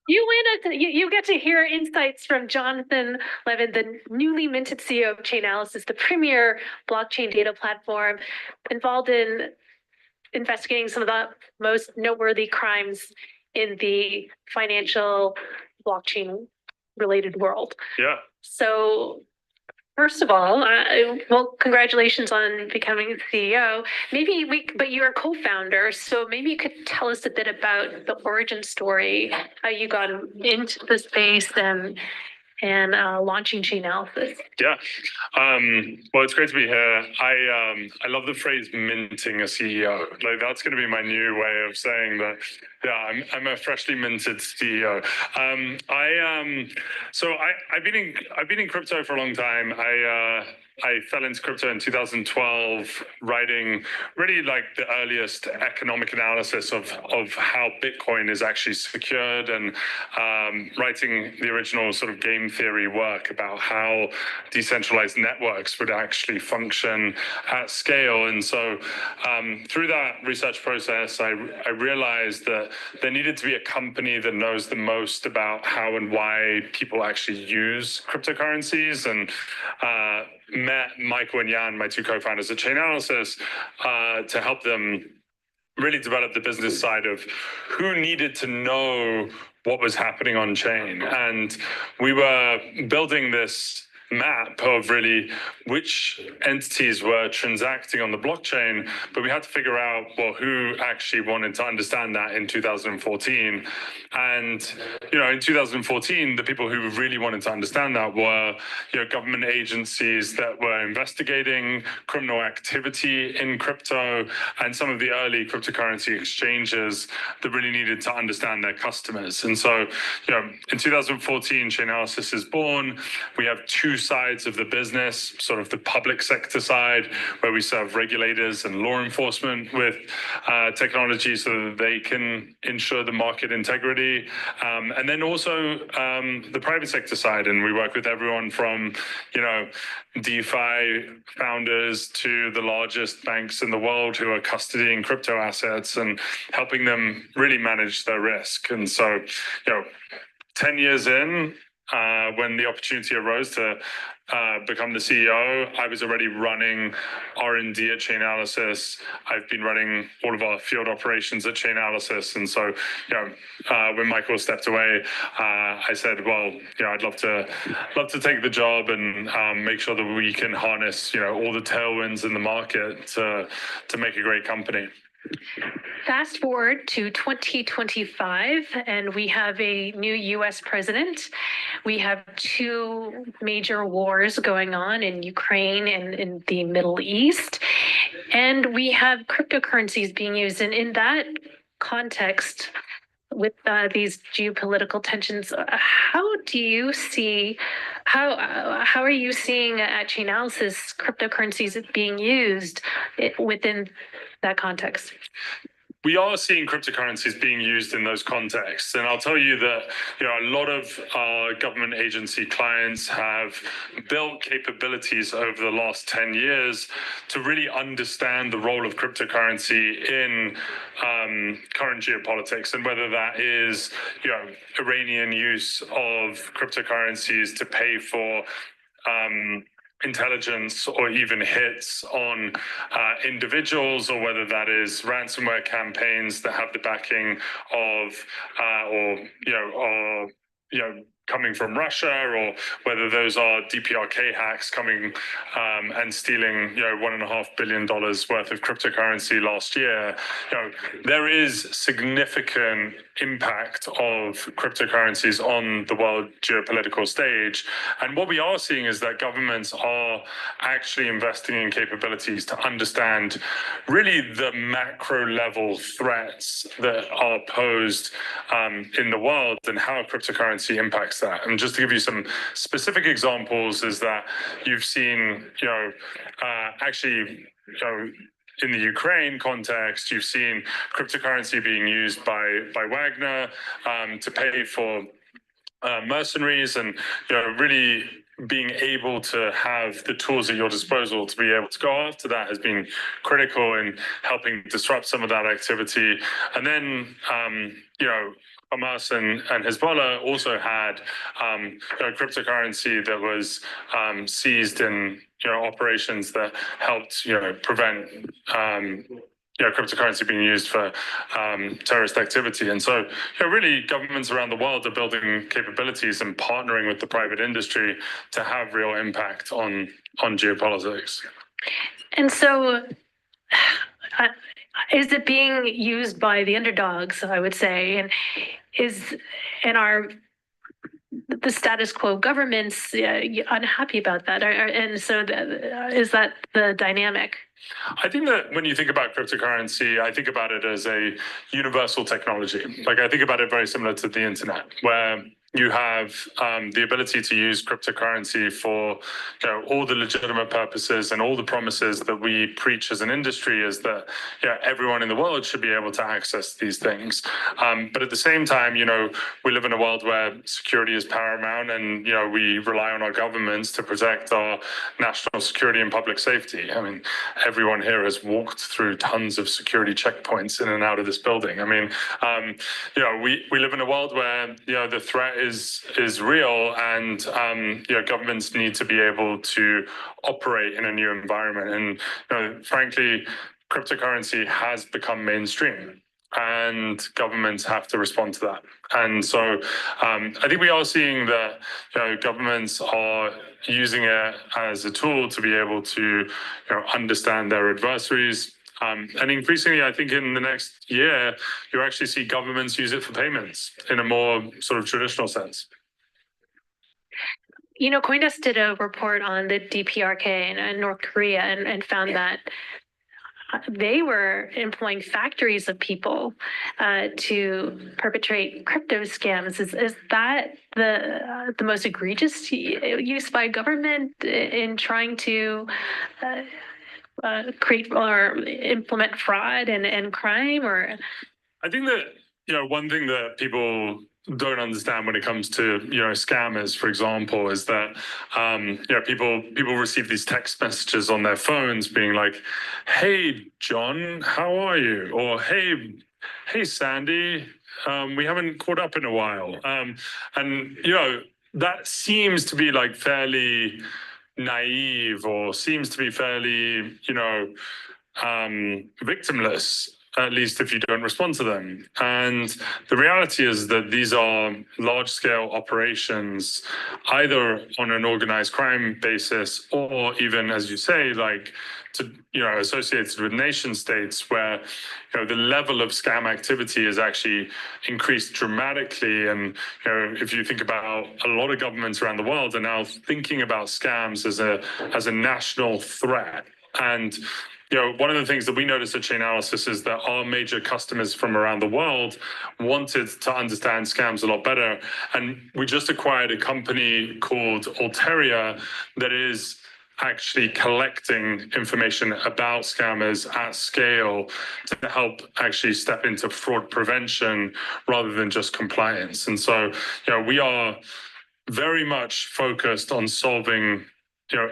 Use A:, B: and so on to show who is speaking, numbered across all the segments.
A: You you get to hear insights from Jonathan Levin, the newly minted CEO of Chainalysis, the premier blockchain data platform, involved in investigating some of the most noteworthy crimes in the financial blockchain related world.
B: Yeah.
A: So first of all, well, congratulations on becoming CEO. But you're a co-founder, so maybe you could tell us a bit about the origin story, how you got into the space and launching Chainalysis.
B: Yeah. Well, it's great to be here. I love the phrase minting a CEO. Like that's going to be my new way of saying that. Yeah, I'm a freshly minted CEO. I've been in crypto for a long time. I fell into crypto in 2012, writing really like the earliest economic analysis of how Bitcoin is actually secured, and writing the original sort of game theory work about how decentralized networks would actually function at scale. And so through that research process, I realized that there needed to be a company that knows the most about how and why people actually use cryptocurrencies, and met Michael and Jan, my two co-founders at Chainalysis, to help them really develop the business side of who needed to know what was happening on chain. And we were building this map of really which entities were transacting on the blockchain, but we had to figure out, well, who actually wanted to understand that in 2014. And, in 2014, the people who really wanted to understand that were, government agencies that were investigating criminal activity in crypto, and some of the early cryptocurrency exchanges that really needed to understand their customers. And so, in 2014, Chainalysis is born. We have two sides of the business, sort of the public sector side, where we serve regulators and law enforcement with technology so that they can ensure the market integrity. And then also the private sector side. And we work with everyone from, DeFi founders to the largest banks in the world who are custodying crypto assets and helping them really manage their risk. And so, 10 years in, when the opportunity arose to become the CEO, I was already running R&D at Chainalysis. I've been running all of our field operations at Chainalysis. And so, when Michael stepped away, I said, well, I'd love to take the job and make sure that we can harness, all the tailwinds in the market to make a great company.
A: Fast forward to 2025, and we have a new US president. We have two major wars going on in Ukraine and in the Middle East. And we have cryptocurrencies being used. And in that context, with these geopolitical tensions, how are you seeing at Chainalysis cryptocurrencies being used within that context?
B: We are seeing cryptocurrencies being used in those contexts. And I'll tell you that, a lot of our government agency clients have built capabilities over the last 10 years to really understand the role of cryptocurrency in current geopolitics, and whether that is, Iranian use of cryptocurrencies to pay for intelligence or even hits on individuals, or whether that is ransomware campaigns that have the backing of coming from Russia, or whether those are DPRK hacks coming and stealing $1.5 billion worth of cryptocurrency last year. There is significant impact of cryptocurrencies on the world geopolitical stage. And what we are seeing is that governments are actually investing in capabilities to understand really the macro level threats that are posed in the world, and how cryptocurrency impacts that. And just to give you some specific examples, is that you've seen, in the Ukraine context, you've seen cryptocurrency being used by Wagner to pay for mercenaries, and really being able to have the tools at your disposal to be able to go after that has been critical in helping disrupt some of that activity. And then, Hamas and Hezbollah also had cryptocurrency that was seized in operations that helped prevent cryptocurrency being used for terrorist activity. And so really governments around the world are building capabilities and partnering with the private industry to have real impact on geopolitics.
A: And so is it being used by the underdogs, I would say, and are the status quo governments unhappy about that? And so is that the dynamic?
B: I think that when you think about cryptocurrency, I think about it as a universal technology. Like I think about it very similar to the internet, where you have the ability to use cryptocurrency for all the legitimate purposes, and all the promises that we preach as an industry is that everyone in the world should be able to access these things. But at the same time, we live in a world where security is paramount, and we rely on our governments to protect our national security and public safety. I mean, everyone here has walked through tons of security checkpoints in and out of this building. I mean, we live in a world where the threat is real, and governments need to be able to operate in a new environment. And frankly, cryptocurrency has become mainstream, and governments have to respond to that. And so I think we are seeing that governments are using it as a tool to be able to understand their adversaries. And increasingly, I think in the next year, you'll actually see governments use it for payments in a more sort of traditional sense.
A: CoinDesk did a report on the DPRK in North Korea and found that they were employing factories of people to perpetrate crypto scams. Is that the most egregious use by government in trying to create or implement fraud and crime? Or
B: I think that one thing that people don't understand when it comes to scammers, for example, is that people receive these text messages on their phones being like, "Hey John, how are you?" or "Hey Sandy, we haven't caught up in a while." And that seems to be like fairly naive, or seems to be fairly victimless, at least if you don't respond to them. And the reality is that these are large-scale operations, either on an organized crime basis, or even, as you say, like associated with nation states, where the level of scam activity is actually increased dramatically. And if you think about a lot of governments around the world are now thinking about scams as a national threat. And one of the things that we noticed at Chainalysis is that our major customers from around the world wanted to understand scams a lot better. And we just acquired a company called Alderoty that is actually collecting information about scammers at scale to help actually step into fraud prevention rather than just compliance. And so, we are very much focused on solving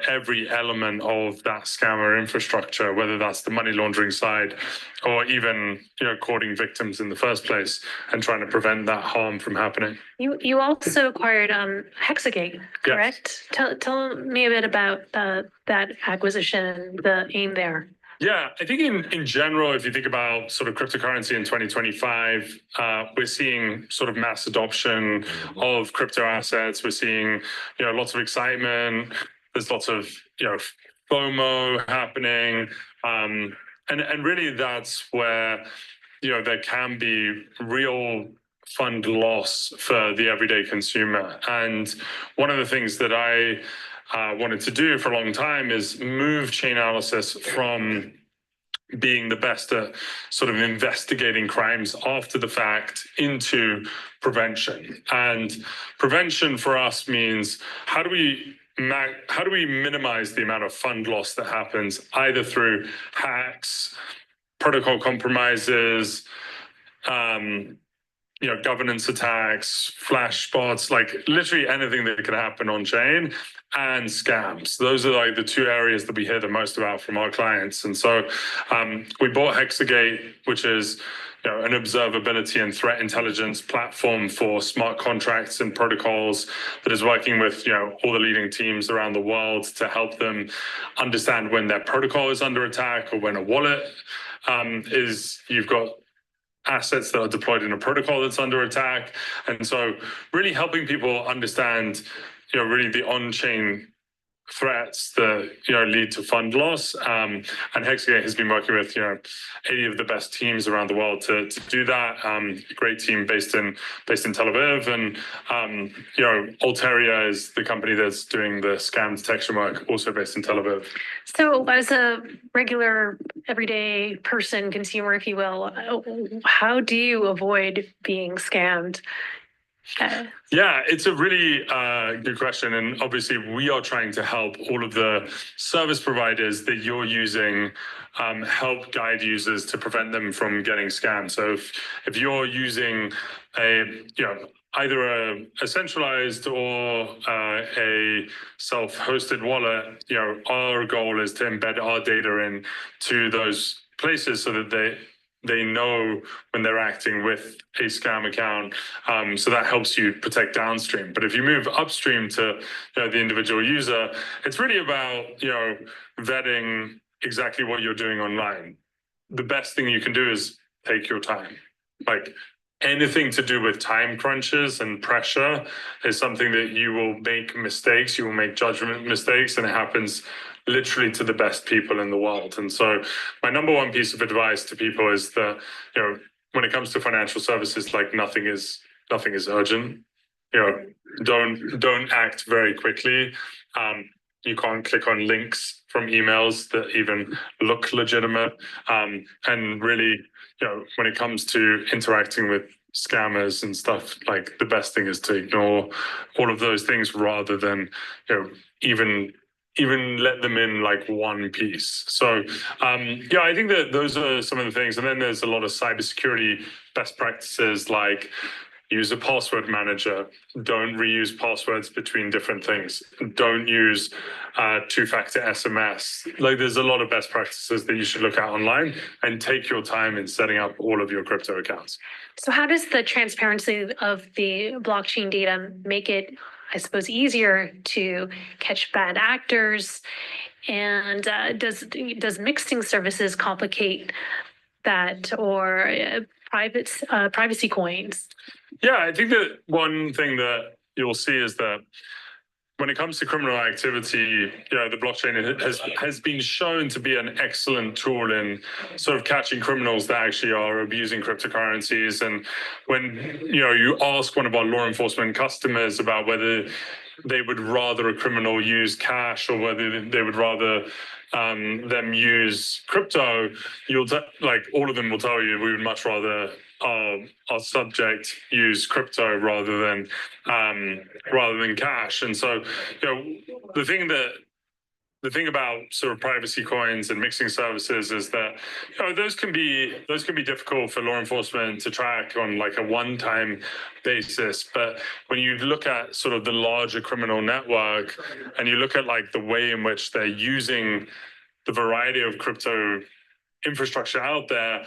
B: every element of that scammer infrastructure, whether that's the money laundering side or even courting victims in the first place and trying to prevent that harm from happening.
A: You also acquired Hexagate, correct?
B: Yes.
A: Tell me a bit about that acquisition, the aim there.
B: Yeah, I think in general, if you think about sort of cryptocurrency in 2025, we're seeing sort of mass adoption of crypto assets. We're seeing lots of excitement. There's lots of FOMO happening, and really that's where there can be real fund loss for the everyday consumer. And one of the things that I wanted to do for a long time is move Chainalysis from being the best at sort of investigating crimes after the fact into prevention. And prevention for us means how do we minimize the amount of fund loss that happens either through hacks, protocol compromises, governance attacks, flash bots, like literally anything that can happen on chain, and scams. Those are like the two areas that we hear the most about from our clients. And so we bought Hexagate, which is an observability and threat intelligence platform for smart contracts and protocols that is working with all the leading teams around the world to help them understand when their protocol is under attack or when a wallet you've got assets that are deployed in a protocol that's under attack. And so really helping people understand really the on-chain threats that lead to fund loss, and Hexagate has been working with 80 of the best teams around the world to do that. Great team based in Tel Aviv, and Alderoty is the company that's doing the scam detection work, also based in Tel Aviv.
A: So, as a regular, everyday person, consumer, if you will, how do you avoid being scammed?
B: Yeah, it's a really good question. And obviously, we are trying to help all of the service providers that you're using help guide users to prevent them from getting scammed. So if you're using either a centralized or a self-hosted wallet, our goal is to embed our data into those places so that they know when they're acting with a scam account. So that helps you protect downstream. But if you move upstream to the individual user, it's really about vetting exactly what you're doing online. The best thing you can do is take your time. Like anything to do with time crunches and pressure is something that you will make mistakes, you will make judgment mistakes, and it happens literally to the best people in the world. And so my number one piece of advice to people is that, when it comes to financial services, like nothing is urgent. Don't act very quickly. You can't click on links from emails that even look legitimate. And really, when it comes to interacting with scammers and stuff, like the best thing is to ignore all of those things rather than, even let them in like one piece. So I think that those are some of the things. And then there's a lot of cybersecurity best practices, like use a password manager. Don't reuse passwords between different things. Don't use two-factor SMS. Like there's a lot of best practices that you should look at online and take your time in setting up all of your crypto accounts.
A: So how does the transparency of the blockchain data make it, I suppose, easier to catch bad actors? And does mixing services complicate that, or privacy coins?
B: Yeah, I think that one thing that you'll see is that when it comes to criminal activity, the blockchain has been shown to be an excellent tool in sort of catching criminals that actually are abusing cryptocurrencies. And when you ask one of our law enforcement customers about whether they would rather a criminal use cash or whether they would rather them use crypto, all of them will tell you we would much rather our subject use crypto rather than cash. And so the thing about sort of privacy coins and mixing services is that those can be difficult for law enforcement to track on like a one-time basis. But when you look at sort of the larger criminal network and you look at like the way in which they're using the variety of crypto infrastructure out there,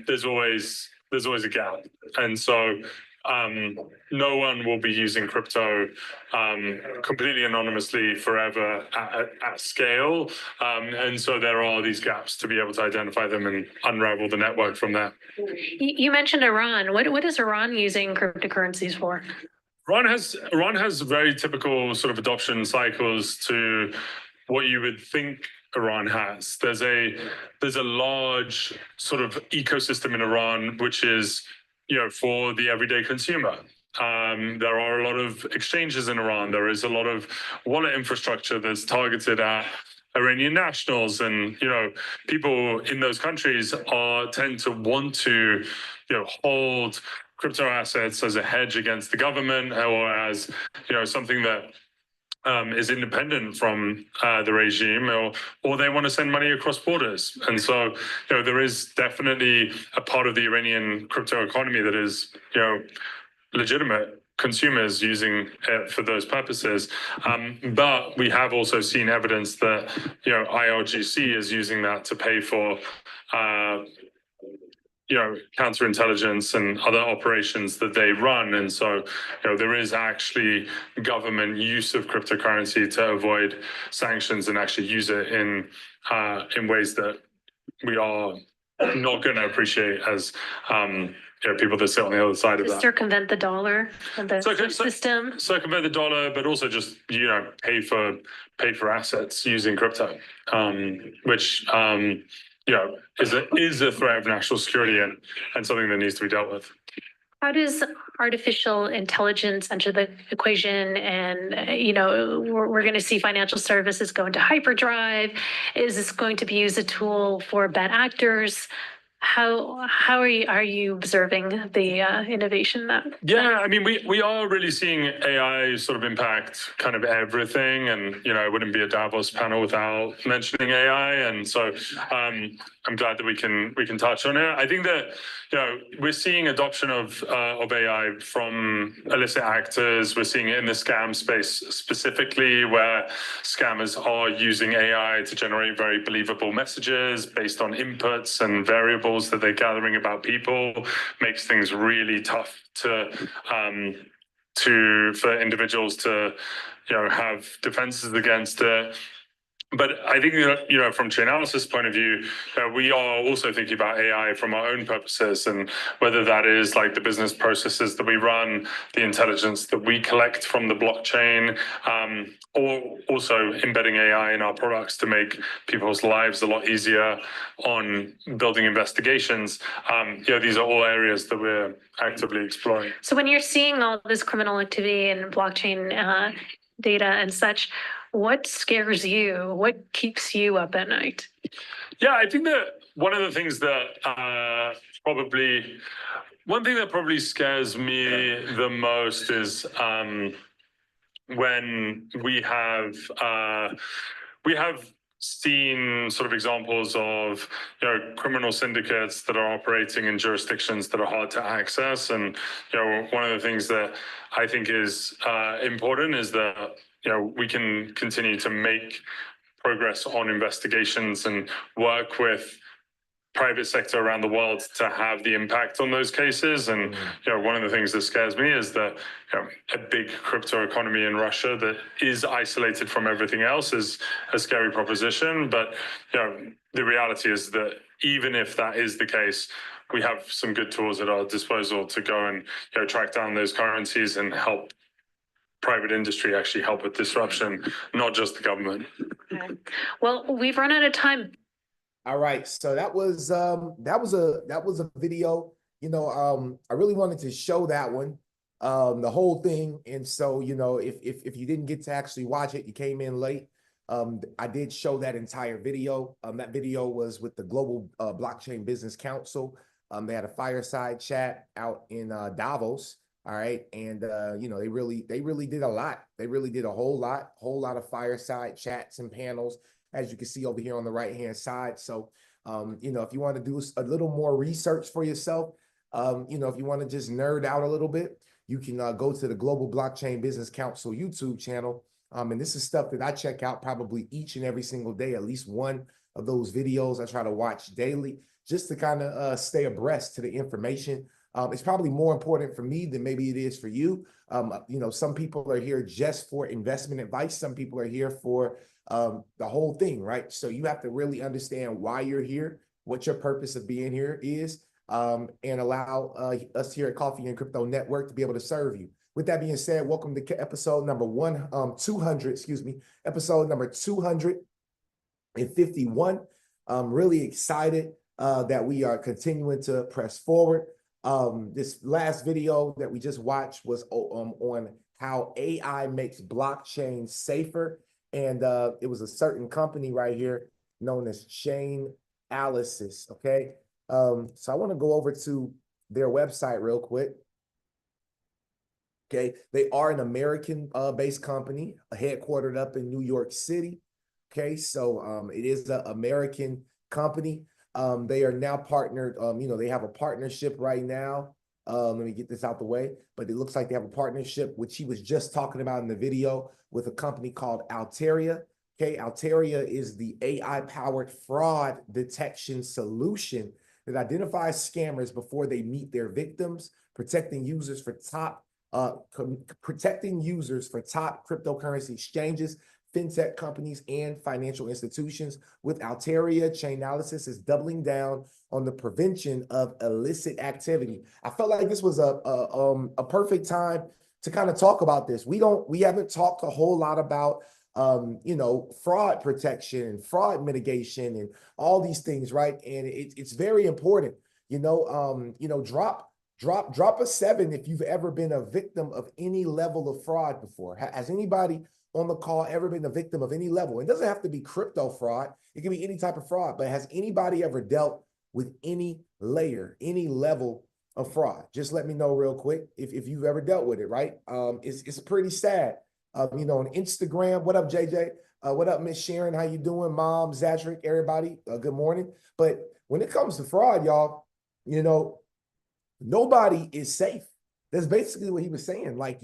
B: there's always a gap. And so no one will be using crypto completely anonymously forever at scale. And so there are these gaps to be able to identify them and unravel the network from there.
A: You mentioned Iran. What is Iran using cryptocurrencies for?
B: Iran has very typical sort of adoption cycles to what you would think Iran has. There's a large sort of ecosystem in Iran, which is for the everyday consumer. There are a lot of exchanges in Iran. There is a lot of wallet infrastructure that's targeted at Iranian nationals, and people in those countries tend to want to hold crypto assets as a hedge against the government or as something that is independent from the regime, or they want to send money across borders. And so there is definitely a part of the Iranian crypto economy that is legitimate consumers using it for those purposes. But we have also seen evidence that, IRGC is using that to pay for, counterintelligence and other operations that they run. And so, there is actually government use of cryptocurrency to avoid sanctions and actually use it in ways that we are not going to appreciate as people that sit on the other side of that.
A: Circumvent the dollar and the system.
B: Circumvent the dollar, but also just pay for assets using crypto, which is a threat of national security and something that needs to be dealt with.
A: How does artificial intelligence enter the equation? And, we're going to see financial services go into hyperdrive. Is this going to be used as a tool for bad actors? How are you observing the innovation that?
B: Yeah, I mean, we are really seeing AI sort of impact kind of everything, and it wouldn't be a Davos panel without mentioning AI, and so I'm glad that we can touch on it. I think that we're seeing adoption of AI from illicit actors. We're seeing it in the scam space specifically, where scammers are using AI to generate very believable messages based on inputs and variables that they're gathering about people. Makes things really tough for individuals to have defenses against it. But I think from Chainalysis' point of view, we are also thinking about AI from our own purposes, and whether that is like the business processes that we run, the intelligence that we collect from the blockchain, or also embedding AI in our products to make people's lives a lot easier on building investigations. These are all areas that we're actively exploring.
A: So when you're seeing all this criminal activity and blockchain data and such, what scares you? What keeps you up at night?
B: Yeah, I think that one of the things that probably scares me the most is when we have seen sort of examples of criminal syndicates that are operating in jurisdictions that are hard to access. And one of the things that I think is important is that we can continue to make progress on investigations and work with private sector around the world to have the impact on those cases. And one of the things that scares me is that a big crypto economy in Russia that is isolated from everything else is a scary proposition. But the reality is that even if that is the case, we have some good tools at our disposal to go and track down those currencies and help private industry actually help with disruption, not just the government.
A: Okay. Well, we've run out of time.
C: All right, so that was a video. I really wanted to show that one, the whole thing. And so if you didn't get to actually watch it, you came in late. I did show that entire video. That video was with the Global Blockchain Business Council. They had a fireside chat out in Davos. All right, and they really did a lot. They really did a whole lot of fireside chats and panels, as you can see over here on the right-hand side. So, if you want to do a little more research for yourself, if you want to just nerd out a little bit, you can go to the Global Blockchain Business Council YouTube channel. And this is stuff that I check out probably each and every single day, at least one of those videos I try to watch daily, just to kind of stay abreast to the information. It's probably more important for me than maybe it is for you. Some people are here just for investment advice. Some people are here for the whole thing, right? So you have to really understand why you're here, what your purpose of being here is, and allow us here at Coffee and Crypto Network to be able to serve you. With that being said, welcome to episode number 200, episode number 251. I'm really excited that we are continuing to press forward. This last video that we just watched was on how AI makes blockchain safer. And it was a certain company right here known as Chainalysis, okay? So I want to go over to their website real quick. Okay, they are an American-based company, headquartered up in New York City. Okay, so it is an American company. They are now partnered, they have a partnership right now Let me get this out the way. But it looks like they have a partnership, which he was just talking about in the video, with a company called Alderoty. Okay, Alderoty is the AI-powered fraud detection solution that identifies scammers before they meet their victims, protecting users for top cryptocurrency exchanges, fintech companies, and financial institutions. With Alderoty, Chainalysis is doubling down on the prevention of illicit activity. I felt like this was a perfect time to kind of talk about this. We haven't talked a whole lot about fraud protection and fraud mitigation and all these things, right? And it's very important. Drop a 7 if you've ever been a victim of any level of fraud before. Has anybody on the call ever been a victim of any level? It doesn't have to be crypto fraud. It can be any type of fraud, but has anybody ever dealt with any layer, any level of fraud? Just let me know real quick if you've ever dealt with it, right? It's pretty sad. On Instagram, what up, JJ? What up, Miss Sharon? How you doing? Mom, Zadrick, everybody, good morning. But when it comes to fraud, y'all, nobody is safe. That's basically what he was saying. Like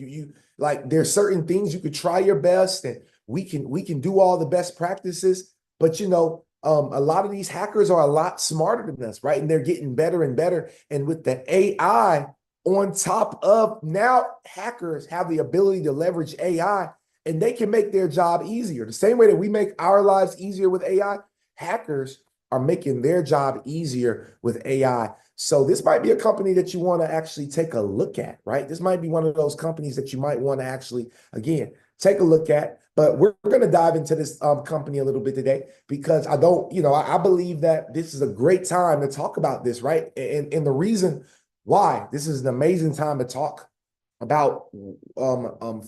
C: like there's certain things you could try your best, and we can do all the best practices, but a lot of these hackers are a lot smarter than us, right? And they're getting better and better. And with the AI on top of, now hackers have the ability to leverage AI, and they can make their job easier. The same way that we make our lives easier with AI, hackers are making their job easier with AI. So this might be a company that you want to actually take a look at, right? This might be one of those companies that you might want to actually, again, take a look at. But we're going to dive into this company a little bit today, because I believe that this is a great time to talk about this, right? And the reason why this is an amazing time to talk about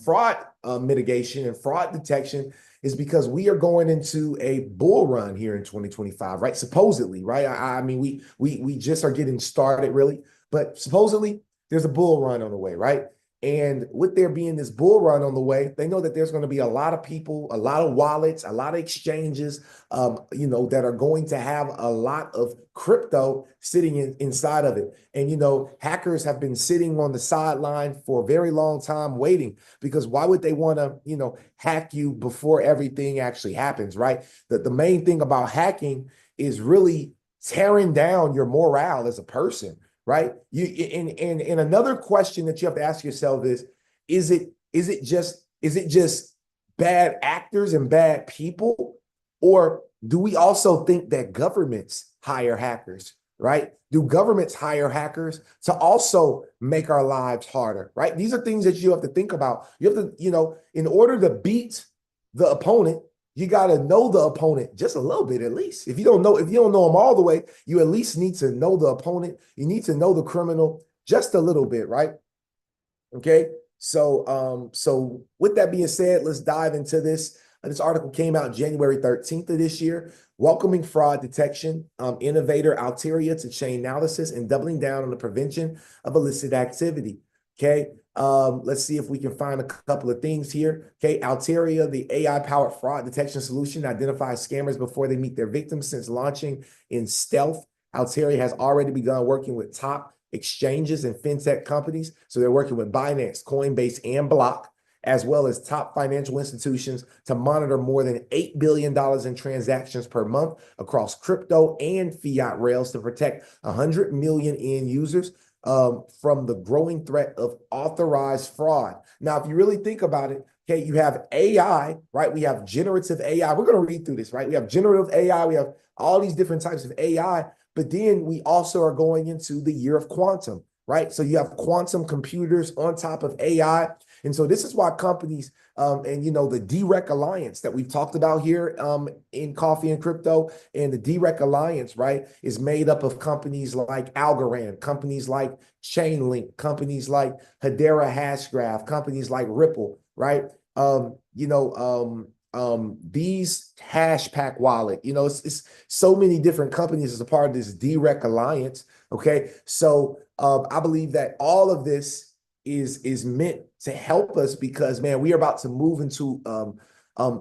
C: fraud mitigation and fraud detection is because we are going into a bull run here in 2025, right? Supposedly, right? I mean, we just are getting started, really, but supposedly there's a bull run on the way, right? And with there being this bull run on the way, they know that there's going to be a lot of people, a lot of wallets, a lot of exchanges, that are going to have a lot of crypto sitting inside of it. And, hackers have been sitting on the sideline for a very long time waiting, because why would they want to, hack you before everything actually happens, right? The main thing about hacking is really tearing down your morale as a person, right? And another question that you have to ask yourself is it just bad actors and bad people? Or do we also think that governments hire hackers, right? Do governments hire hackers to also make our lives harder, right? These are things that you have to think about. You have to, in order to beat the opponent, you got to know the opponent just a little bit, at least. If you don't know them all the way, you at least need to know the opponent. You need to know the criminal just a little bit, right? Okay. So with that being said, let's dive into this. This article came out January 13th of this year, welcoming fraud detection, innovator Alderoty to Chainalysis, and doubling down on the prevention of illicit activity. Okay. Let's see if we can find a couple of things here. Okay, Alderoty, the AI-powered fraud detection solution, identifies scammers before they meet their victims. Since launching in stealth, Alderoty has already begun working with top exchanges and fintech companies. So they're working with Binance, Coinbase, and Block, as well as top financial institutions, to monitor more than $8 billion in transactions per month across crypto and fiat rails to protect 100 million end users from the growing threat of authorized fraud. Now, if you really think about it, okay, you have AI, right? We have generative AI. We're going to read through this, right? We have generative AI. We have all these different types of AI, but then we also are going into the year of quantum, right? So you have quantum computers on top of AI. And so this is why companies, the DREC Alliance that we've talked about here in Coffee and Crypto, and the DREC Alliance, right, is made up of companies like Algorand, companies like Chainlink, companies like Hedera Hashgraph, companies like Ripple, right? These Hashpack wallet, it's so many different companies as a part of this DREC Alliance. Okay, so I believe that all of this is meant to help us, because, man, we are about to move into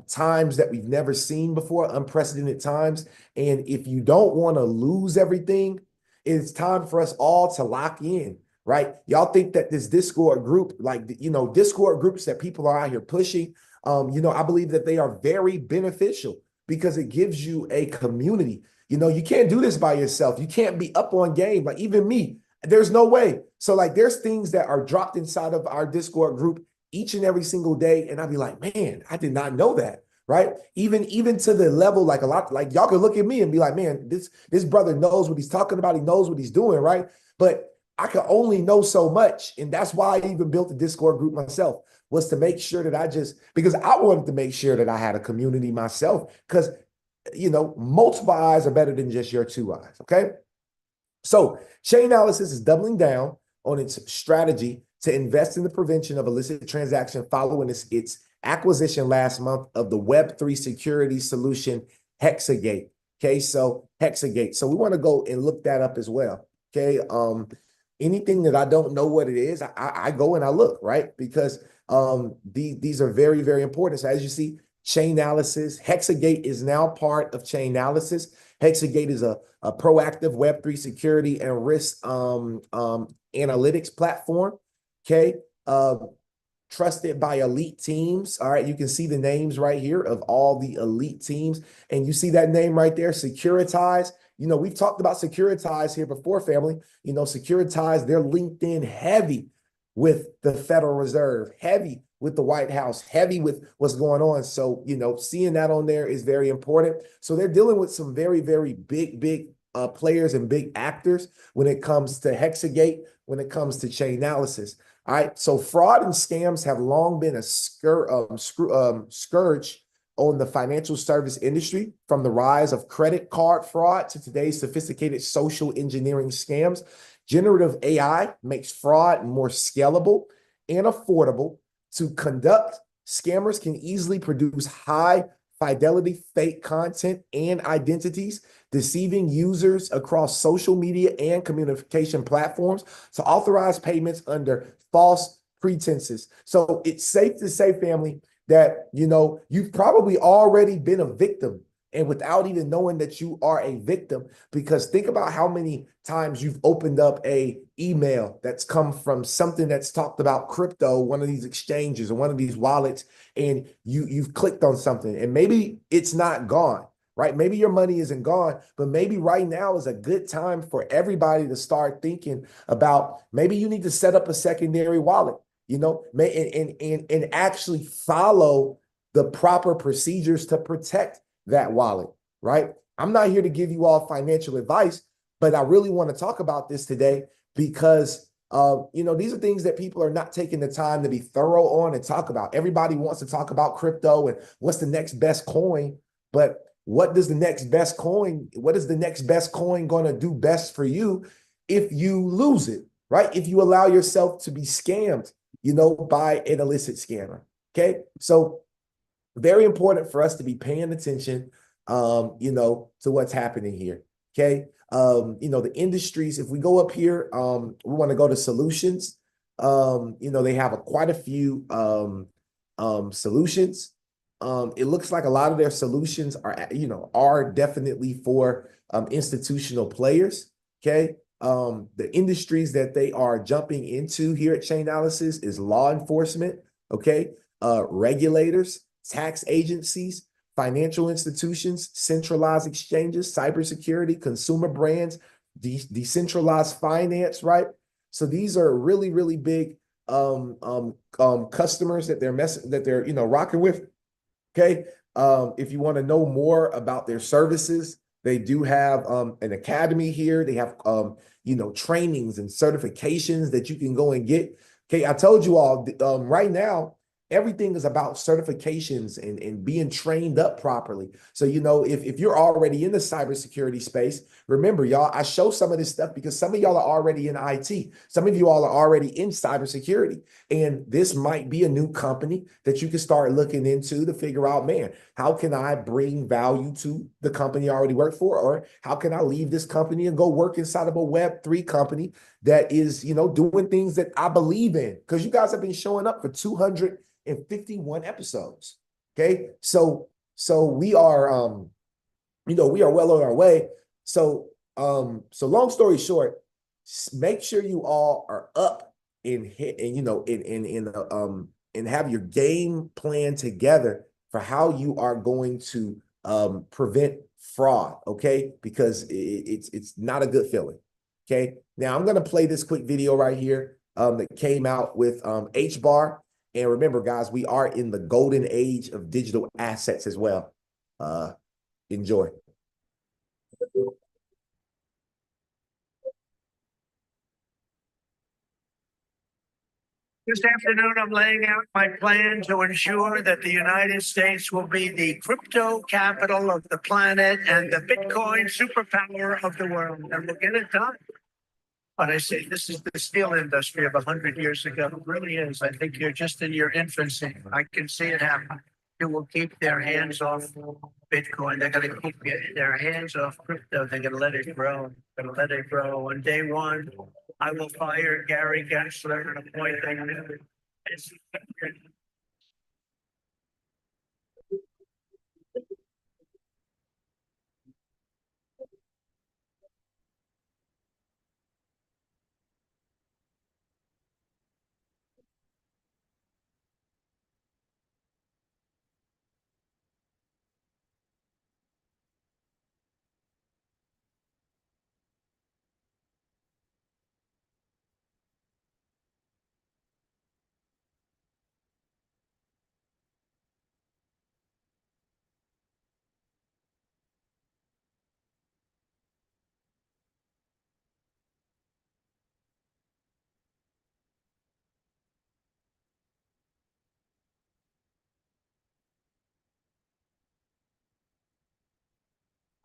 C: times that we've never seen before, unprecedented times. And if you don't want to lose everything, it's time for us all to lock in, right? Y'all think that this Discord group, like, you know, Discord groups that people are out here pushing, you know, I believe that they are very beneficial because it gives you a community. You know, you can't do this by yourself. You can't be up on game. Like even me, there's no way. So like there's things that are dropped inside of our Discord group each and every single day. And I'd be like, man, I did not know that. Right. Even to the level, like a lot, like y'all can look at me and be like, man, this brother knows what he's talking about. He knows what he's doing. Right. But I could only know so much. And that's why I even built the Discord group myself, was to make sure that because I wanted to make sure that I had a community myself. Because, you know, multiple eyes are better than just your two eyes. Okay. So Chainalysis is doubling down on its strategy to invest in the prevention of illicit transaction following its acquisition last month of the Web3 security solution Hexagate. Okay, so Hexagate. So we want to go and look that up as well. Okay, anything that I don't know what it is, I go and I look, right? Because these are very, very important. So as you see, Chainalysis, Hexagate is now part of Chainalysis. Hexagate is a proactive Web3 security and risk analytics platform. Okay, trusted by elite teams. All right, you can see the names right here of all the elite teams, and you see that name right there, Securitize. You know, we've talked about Securitize here before, family. You know, Securitize, they're linked in heavy with the Federal Reserve, heavy with the White House, heavy with what's going on. So, you know, seeing that on there is very important. So they're dealing with some very, very big players and big actors when it comes to Hexagate, when it comes to Chainalysis. All right, so fraud and scams have long been a scourge on the financial service industry, from the rise of credit card fraud to today's sophisticated social engineering scams. Generative AI makes fraud more scalable and affordable to conduct. Scammers can easily produce high fidelity fake content and identities, deceiving users across social media and communication platforms to authorize payments under false pretenses. So it's safe to say, family, that, you know, you've probably already been a victim, and without even knowing that you are a victim. Because think about how many times you've opened up a email that's come from something that's talked about crypto, one of these exchanges or one of these wallets, and you've clicked on something and maybe it's not gone, right? Maybe your money isn't gone, but maybe right now is a good time for everybody to start thinking about, maybe you need to set up a secondary wallet, you know, and actually follow the proper procedures to protect that wallet, right? I'm not here to give you all financial advice, but I really want to talk about this today because, you know, these are things that people are not taking the time to be thorough on and talk about. Everybody wants to talk about crypto and what's the next best coin, but what is the next best coin going to do best for you if you lose it, right? If you allow yourself to be scammed, you know, by an illicit scammer, okay? So very important for us to be paying attention, you know, to what's happening here, okay? You know, the industries, if we go up here, we want to go to solutions. You know, they have quite a few solutions. It looks like a lot of their solutions are, you know, are definitely for institutional players, okay? The industries that they are jumping into here at Chainalysis is law enforcement, okay? Regulators, tax agencies, financial institutions, centralized exchanges, cybersecurity, consumer brands, decentralized finance, right? So these are really, really big customers that they're you know, rocking with. Okay. If you want to know more about their services, they do have an academy here. They have you know, trainings and certifications that you can go and get. Okay, I told you all right now, everything is about certifications and being trained up properly. So, you know, if you're already in the cybersecurity space, remember, y'all, I show some of this stuff because some of y'all are already in IT. Some of you all are already in cybersecurity. And this might be a new company that you can start looking into to figure out, man, how can I bring value to the company I already work for? Or how can I leave this company and go work inside of a Web3 company that is, you know, doing things that I believe in? Because you guys have been showing up for 251 episodes. Okay. So we are, you know, we are well on our way. So long story short, Make sure you all are up and and have your game plan together for how you are going to prevent fraud, okay? Because it's not a good feeling, okay? Now I'm gonna play this quick video right here that came out with HBAR. And remember, guys, we are in the golden age of digital assets as well. Enjoy.
D: This afternoon, I'm laying out my plan to ensure that the United States will be the crypto capital of the planet and the Bitcoin superpower of the world. And we'll get it done. But I say this is the steel industry of 100 years ago. It really is. I think you're just in your infancy. I can see it happen. It will keep their hands off Bitcoin. They're going to keep their hands off crypto. They're going to let it grow. They're going to let it grow. On day one, I will fire Gary Gensler and appoint him.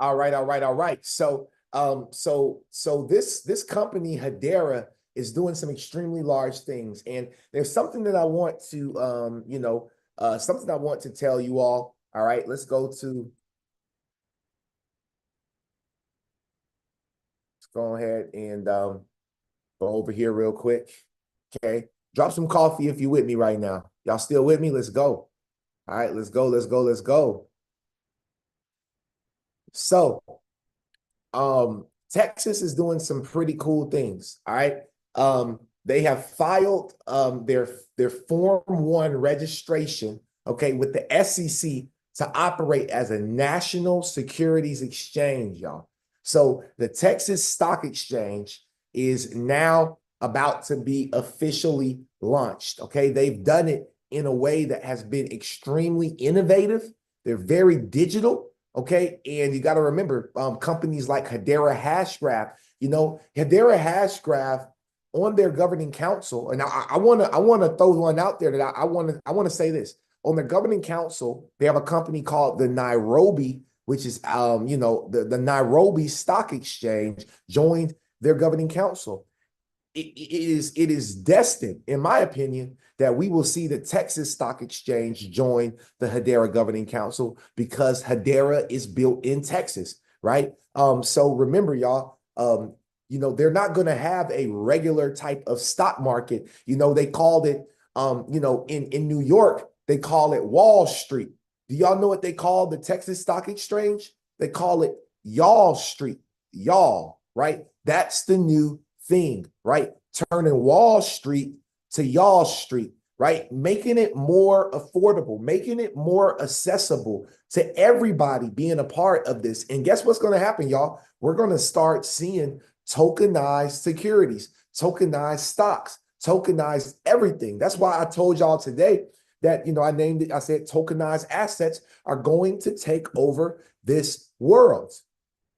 C: All right, all right, all right. So this company Hedera is doing some extremely large things, and there's something that I want to something I want to tell you all. All right, let's go ahead and go over here real quick. Okay, drop some coffee if you're with me right now. Y'all still with me? Let's go. All right, let's go, let's go, let's go. So Texas is doing some pretty cool things. All right. They have filed their Form 1 registration, okay, with the SEC to operate as a national securities exchange, y'all. So the Texas Stock Exchange is now about to be officially launched. Okay. They've done it in a way that has been extremely innovative. They're very digital. Okay, and you got to remember, companies like Hedera Hashgraph, Hedera Hashgraph on their governing council, and I want to throw one out there that I want to say this. On their governing council, they have a company called the Nairobi, which is the Nairobi Stock Exchange joined their governing council. It is destined, in my opinion, that we will see the Texas Stock Exchange join the Hedera Governing Council because Hedera is built in Texas, right? So remember, y'all, they're not going to have a regular type of stock market. They called it, in New York, they call it Wall Street. Do y'all know what they call the Texas Stock Exchange? They call it Y'all Street, y'all, right? That's the new thing, right? Turning Wall Street to Y'all Street, right? Making it more affordable, making it more accessible to everybody being a part of this. And guess what's going to happen, y'all? We're going to start seeing tokenized securities, tokenized stocks, tokenized everything. That's why I told y'all today that, I named it, I said tokenized assets are going to take over this world,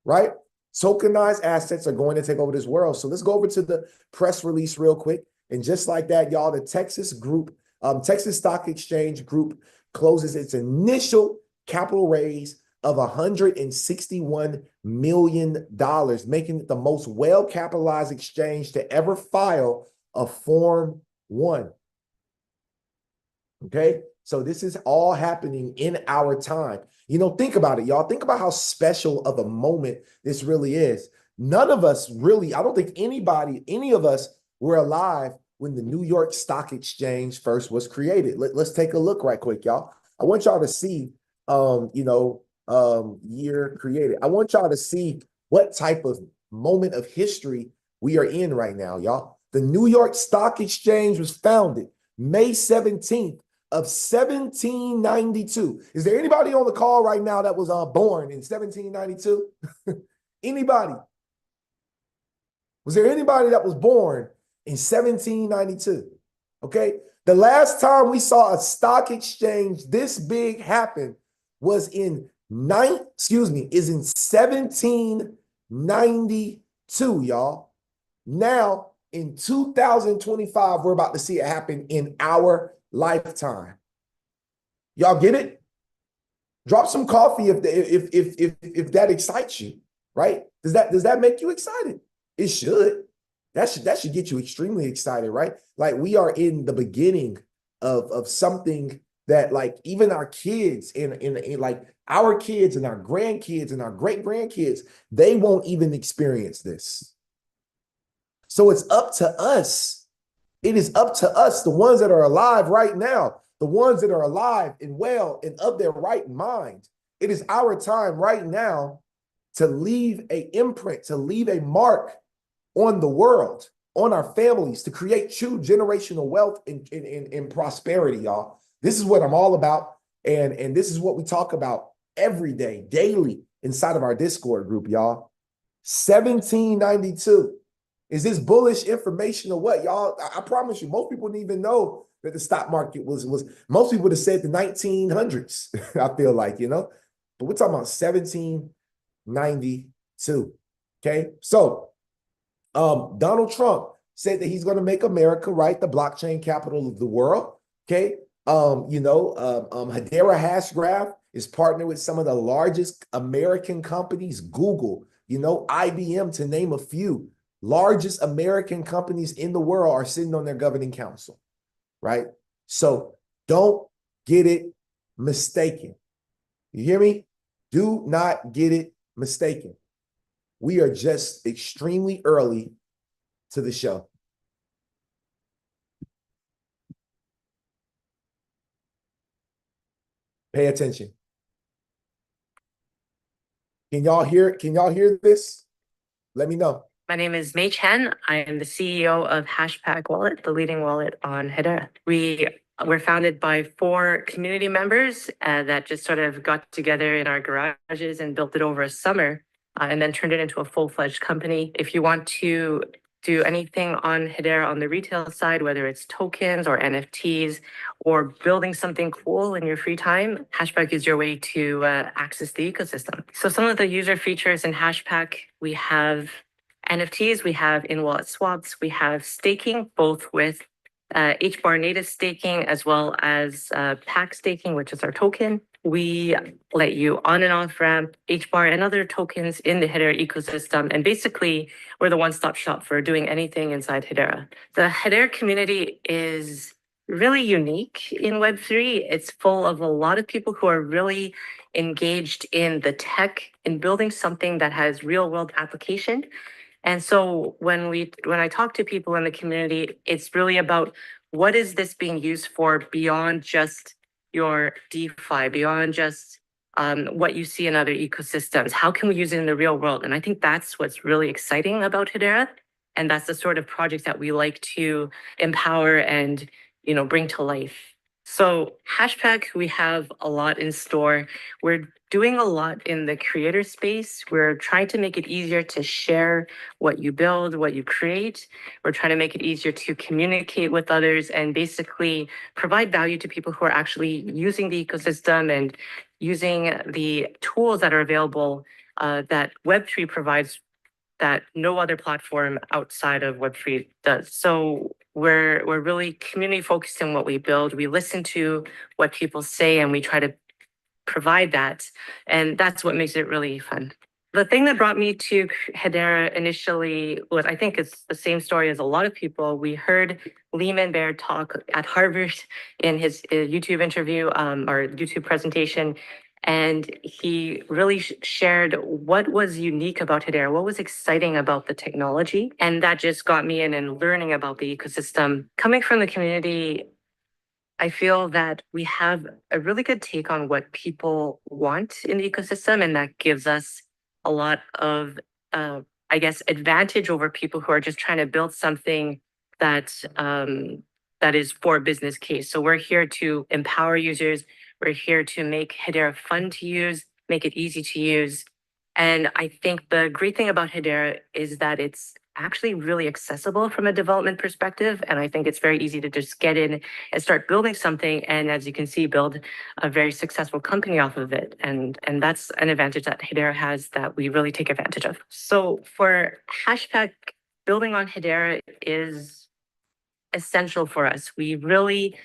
C: right? Tokenized assets are going to take over this world. So let's go over to the press release real quick. And just like that, y'all, the Texas Stock Exchange Group closes its initial capital raise of $161 million, making it the most well-capitalized exchange to ever file a Form 1. Okay, so this is all happening in our time. Think about it, y'all. Think about how special of a moment this really is. None of us really, I don't think any of us were alive when the New York Stock Exchange first was created. Let's take a look right quick, y'all. I want y'all to see, year created. I want y'all to see what type of moment of history we are in right now, y'all. The New York Stock Exchange was founded May 17th of 1792. Is there anybody on the call right now that was born in 1792? Anybody? Was there anybody that was born in 1792? Okay. The last time we saw a stock exchange this big happen was in 1792, y'all. Now in 2025, we're about to see it happen in our lifetime. Y'all get it? Drop some coffee if that excites you, right? Does that make you excited? It should. That should get you extremely excited, right? Like we are in the beginning of something that like even our kids in like our kids and our grandkids and our great grandkids, they won't even experience this. So it's up to us. It is up to us, the ones that are alive right now, the ones that are alive and well and of their right mind. It is our time right now to leave an imprint, to leave a mark on the world, on our families, to create true generational wealth and prosperity, y'all. This is what I'm all about. And this is what we talk about every day, daily, inside of our Discord group, y'all. 1792. Is this bullish information or what, y'all? I promise you, most people didn't even know that the stock market was most people would have said the 1900s, I feel like, you know? But we're talking about 1792, okay? So, Donald Trump said that he's going to make America, right, the blockchain capital of the world, okay? Hedera Hashgraph is partnered with some of the largest American companies, Google, IBM, to name a few. Largest American companies in the world are sitting on their governing council, right? So don't get it mistaken. You hear me? Do not get it mistaken. We are just extremely early to the show. Pay attention. Can y'all hear this? Let me know.
E: My name is Mei Chen. I am the CEO of Hashpack Wallet, the leading wallet on Hedera. We were founded by 4 community members that just sort of got together in our garages and built it over a summer and then turned it into a full-fledged company. If you want to do anything on Hedera on the retail side, whether it's tokens or NFTs or building something cool in your free time, Hashpack is your way to access the ecosystem. So some of the user features in Hashpack, we have NFTs, we have in-wallet swaps, we have staking, both with HBAR native staking as well as PAC staking, which is our token. We let you on and off ramp HBAR and other tokens in the Hedera ecosystem. And basically, we're the one-stop shop for doing anything inside Hedera. The Hedera community is really unique in Web3. It's full of a lot of people who are really engaged in the tech, in building something that has real-world application. And so when I talk to people in the community, it's really about what is this being used for beyond just your DeFi, beyond just what you see in other ecosystems. How can we use it in the real world? And I think that's what's really exciting about Hedera. And that's the sort of projects that we like to empower and bring to life. So Hashpack, we have a lot in store. We're doing a lot in the creator space. We're trying to make it easier to share what you build, what you create. We're trying to make it easier to communicate with others and basically provide value to people who are actually using the ecosystem and using the tools that are available that Web3 provides that no other platform outside of Web3 does. So we're really community focused in what we build. We listen to what people say and we try to provide that. And that's what makes it really fun. The thing that brought me to Hedera initially was, I think it's the same story as a lot of people. We heard Lehman Bear talk at Harvard in his YouTube interview or YouTube presentation. And he really shared what was unique about Hedera, what was exciting about the technology. And that just got me in and learning about the ecosystem. Coming from the community, I feel that we have a really good take on what people want in the ecosystem, and that gives us a lot of I guess, advantage over people who are just trying to build something that that is for a business case. So we're here to empower users. We're here to make Hedera fun to use, make it easy to use. And I think the great thing about Hedera is that it's actually really accessible from a development perspective. And I think it's very easy to just get in and start building something. And as you can see, build a very successful company off of it. And that's an advantage that Hedera has that we really take advantage of. So for Hashpack, building on Hedera is essential for us. We really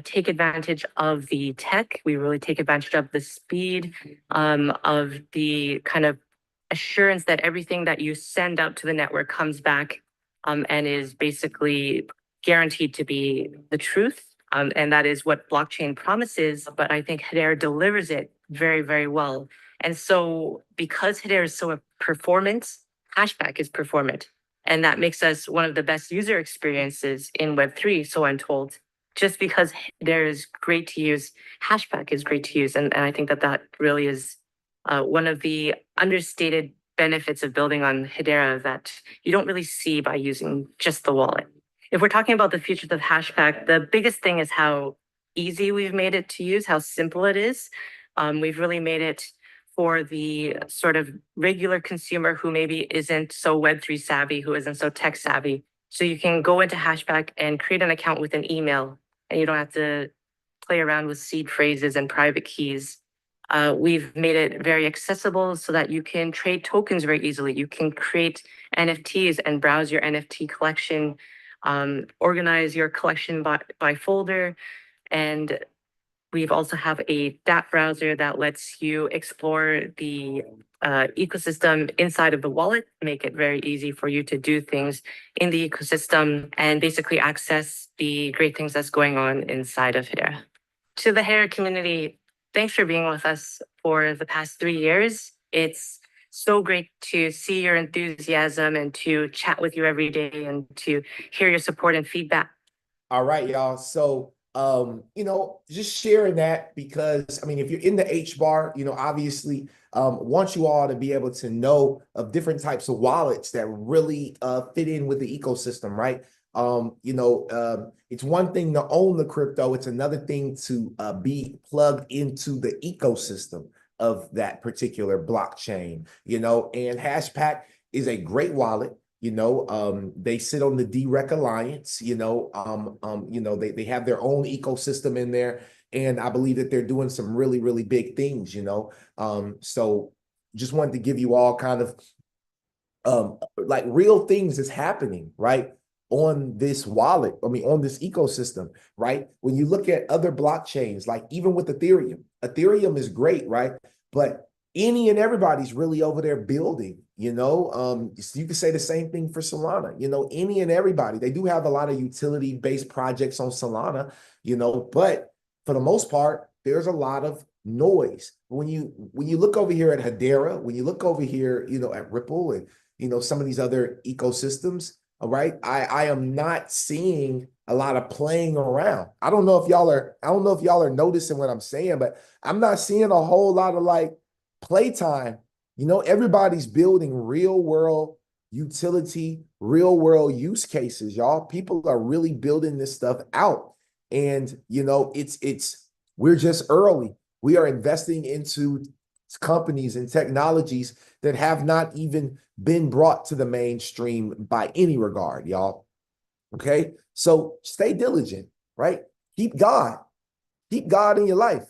E: take advantage of the tech. We really take advantage of the speed, of the kind of assurance that everything that you send out to the network comes back and is basically guaranteed to be the truth. And that is what blockchain promises, but I think Hedera delivers it very, very well. And so because Hedera is so performant, Hashpack is performant. And that makes us one of the best user experiences in Web3, so I'm told. Just because Hedera is great to use, Hashpack is great to use. And I think that that really is one of the understated benefits of building on Hedera that you don't really see by using just the wallet. If we're talking about the features of Hashpack, the biggest thing is how easy we've made it to use, how simple it is. We've really made it for the sort of regular consumer who maybe isn't so Web3 savvy, who isn't so tech savvy. So you can go into Hashpack and create an account with an email, and you don't have to play around with seed phrases and private keys. We've made it very accessible so that you can trade tokens very easily. You can create NFTs and browse your NFT collection, organize your collection by folder, and we've also have a dApp browser that lets you explore the ecosystem inside of the wallet, make it very easy for you to do things in the ecosystem and basically access the great things that's going on inside of Hedera. To the Hedera community, thanks for being with us for the past 3 years. It's so great to see your enthusiasm and to chat with you every day and to hear your support and feedback.
C: All right, y'all. So, you know, just sharing that because, I mean, if you're in the H bar, you know, obviously, want you all to be able to know of different types of wallets that really fit in with the ecosystem, right? You know, it's one thing to own the crypto. It's another thing to be plugged into the ecosystem of that particular blockchain, you know, and Hashpack is a great wallet. You know, they sit on the DREC Alliance, you know, they have their own ecosystem in there. And I believe that they're doing some really, really big things, you know. So just wanted to give you all kind of like real things is happening, right? On this wallet, I mean, on this ecosystem, right? When you look at other blockchains, like even with Ethereum is great, right? But any and everybody's really over there building, you know, you can say the same thing for Solana, you know, any and everybody. They do have a lot of utility-based projects on Solana, you know, but for the most part, there's a lot of noise. When you look over here at Hedera, when you look over here, you know, at Ripple and, you know, some of these other ecosystems, all right, I am not seeing a lot of playing around. I don't know if y'all are noticing what I'm saying, but I'm not seeing a whole lot of like playtime. You know, everybody's building real world utility, real world use cases, y'all. People are really building this stuff out. And, you know, we're just early. We are investing into companies and technologies that have not even been brought to the mainstream by any regard, y'all. Okay. So stay diligent, right? Keep God in your life.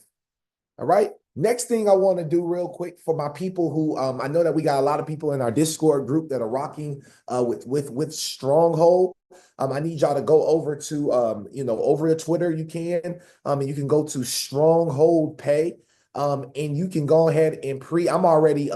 C: All right. Next thing I want to do real quick for my people who I know that we got a lot of people in our Discord group that are rocking with Stronghold. I need y'all to go over to you know, over to Twitter. You can and you can go to Stronghold Pay. And you can go ahead and I'm already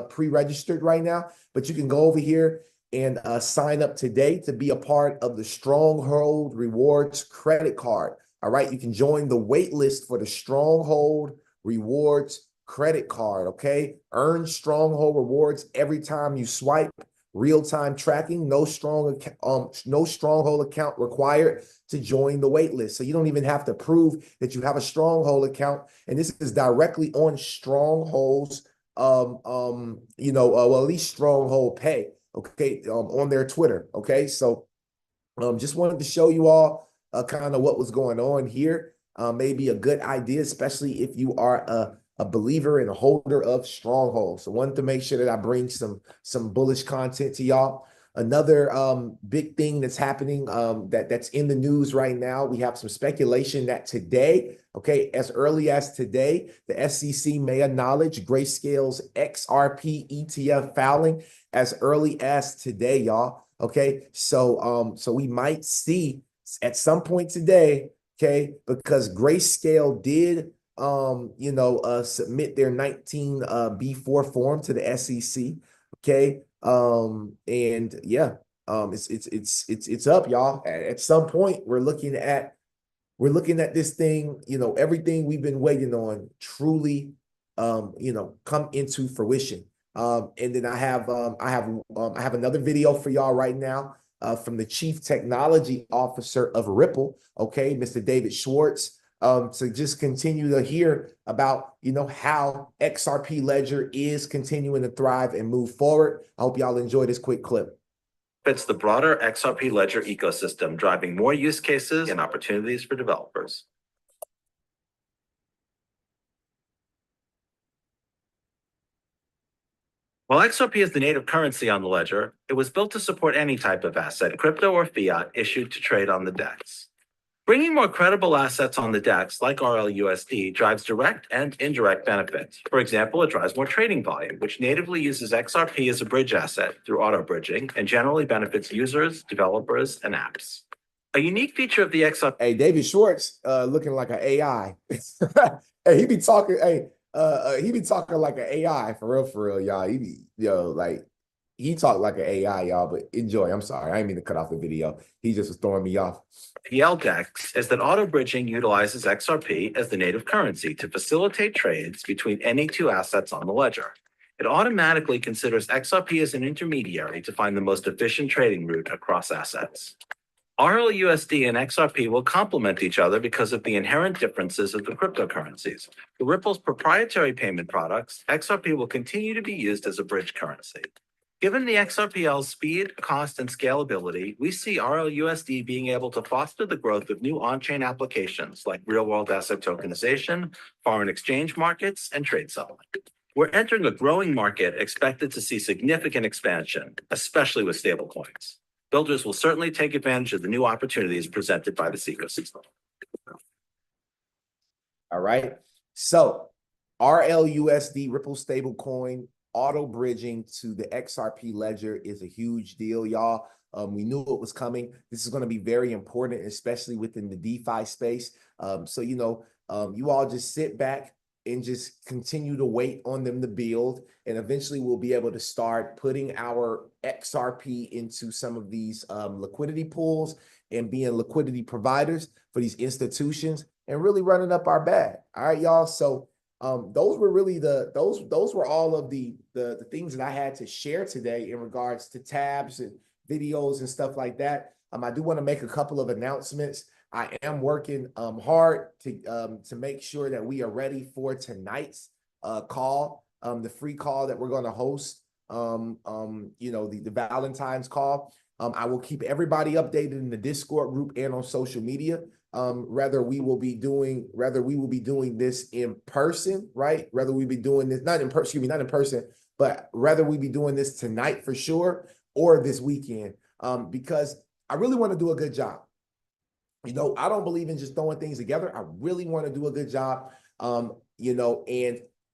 C: pre-registered right now, but you can go over here and sign up today to be a part of the Stronghold Rewards credit card. All right, you can join the wait list for the Stronghold Rewards credit card, okay? Earn Stronghold rewards every time you swipe. Real-time tracking, no Stronghold account required to join the wait list. So you don't even have to prove that you have a Stronghold account. And this is directly on Stronghold's well, at least Stronghold Pay, okay, on their Twitter. Okay, so just wanted to show you all kind of what was going on here. Maybe a good idea, especially if you are a believer and a holder of Stronghold. So wanted to make sure that I bring some bullish content to y'all. Another big thing that's happening that's in the news right now, we have some speculation that today, okay, as early as today, the SEC may acknowledge Grayscale's XRP ETF filing as early as today, y'all. Okay, so we might see at some point today, okay, because Grayscale did submit their 19B4 form to the SEC. Okay. And yeah, it's up, y'all. At some point, we're looking at this thing, everything we've been waiting on truly come into fruition. And then I have another video for y'all right now from the Chief Technology Officer of Ripple, okay, Mr. David Schwartz, to just continue to hear about, how XRP Ledger is continuing to thrive and move forward. I hope y'all enjoy this quick clip.
F: Fits the broader XRP Ledger ecosystem, driving more use cases and opportunities for developers. While XRP is the native currency on the ledger, it was built to support any type of asset, crypto or fiat, issued to trade on the DEX. Bringing more credible assets on the DEX, like RLUSD, drives direct and indirect benefits. For example, it drives more trading volume, which natively uses XRP as a bridge asset through auto bridging and generally benefits users, developers, and apps. A unique feature of the XRP.
C: Hey, David Schwartz, looking like an AI. Hey, he be talking. Hey, he be talking like an AI for real, y'all. He be, he talked like an AI, y'all, but enjoy. I'm sorry. I didn't mean to cut off the video. He just was throwing me off.
F: PL DEX is that auto bridging utilizes XRP as the native currency to facilitate trades between any two assets on the ledger. It automatically considers XRP as an intermediary to find the most efficient trading route across assets. RLUSD and XRP will complement each other because of the inherent differences of the cryptocurrencies. For Ripple's proprietary payment products, XRP will continue to be used as a bridge currency. Given the XRPL's speed, cost, and scalability, we see RLUSD being able to foster the growth of new on-chain applications like real-world asset tokenization, foreign exchange markets, and trade settlement. We're entering a growing market expected to see significant expansion, especially with stablecoins. Builders will certainly take advantage of the new opportunities presented by this ecosystem.
C: All right. So RLUSD, Ripple stablecoin, auto bridging to the XRP ledger is a huge deal, y'all. We knew it was coming. This is going to be very important, especially within the DeFi space. So, you all just sit back and just continue to wait on them to build. And eventually we'll be able to start putting our XRP into some of these liquidity pools and being liquidity providers for these institutions and really running up our bag. All right, y'all. So those were really those were all of the things that I had to share today in regards to tabs and videos and stuff like that. I do want to make a couple of announcements. I am working hard to make sure that we are ready for tonight's call, the free call that we're going to host. The Valentine's call. I will keep everybody updated in the Discord group and on social media. Whether we will be doing this in person, right? Whether we be doing this not in person, but whether we be doing this tonight for sure or this weekend, because I really want to do a good job. I don't believe in just throwing things together. I really want to do a good job. And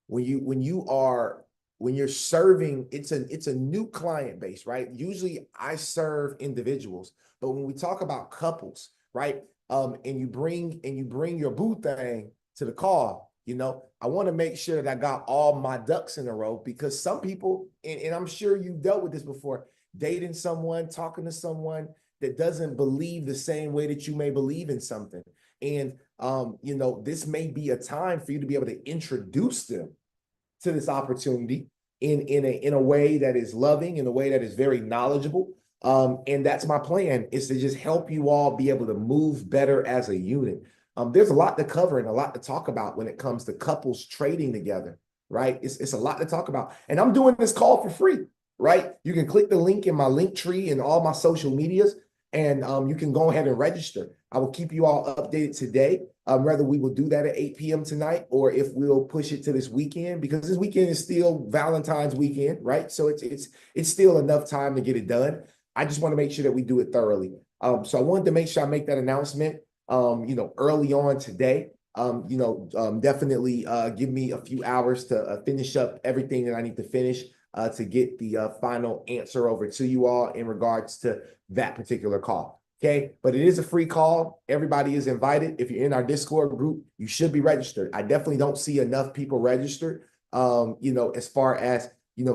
C: when you're serving, it's a new client base, right? Usually I serve individuals, but when we talk about couples, right? And you bring your boo thing to the call, I want to make sure that I got all my ducks in a row, because some people, and I'm sure you've dealt with this before, dating someone, talking to someone that doesn't believe the same way that you may believe in something. And, this may be a time for you to be able to introduce them to this opportunity in a way that is loving, in a way that is very knowledgeable. And that's my plan, is to just help you all be able to move better as a unit. There's a lot to cover and a lot to talk about when it comes to couples trading together, right? It's a lot to talk about. And I'm doing this call for free, right? You can click the link in my link tree and all my social medias, and you can go ahead and register. I will keep you all updated today, whether we will do that at 8 p.m. tonight or if we'll push it to this weekend, because this weekend is still Valentine's weekend, right? So it's still enough time to get it done. I just want to make sure that we do it thoroughly. So I wanted to make sure I make that announcement, early on today. Definitely give me a few hours to finish up everything that I need to finish to get the final answer over to you all in regards to that particular call. Okay, but it is a free call. Everybody is invited. If you're in our Discord group, you should be registered. I definitely don't see enough people registered. As far as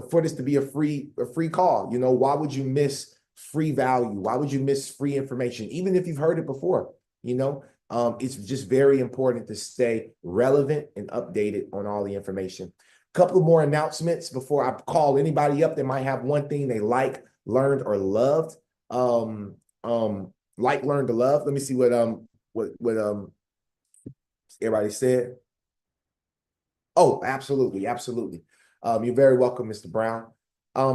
C: for this to be a free call. Why would you miss free value? Why would you miss free information, even if you've heard it before? It's just very important to stay relevant and updated on all the information. A couple of more announcements before I call anybody up that might have one thing they like, learned, or loved. Learned, or loved. Let me see what everybody said. Oh, absolutely. You're very welcome, Mr. Brown.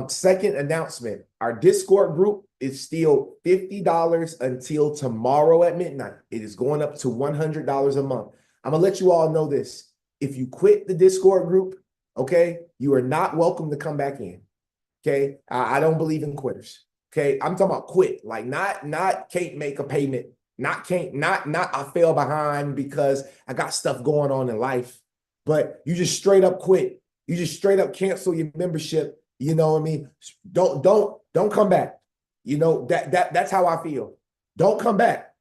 C: Second announcement, our Discord group is still $50 until tomorrow at midnight. It is going up to $100 a month. I'm gonna let you all know this. If you quit the Discord group, okay, you are not welcome to come back in. Okay, I don't believe in quitters. Okay, I'm talking about quit, like not can't make a payment, not I fell behind because I got stuff going on in life, but you just straight up quit. You just straight up cancel your membership. You know what I mean? Don't come back. That's how I feel. Don't come back.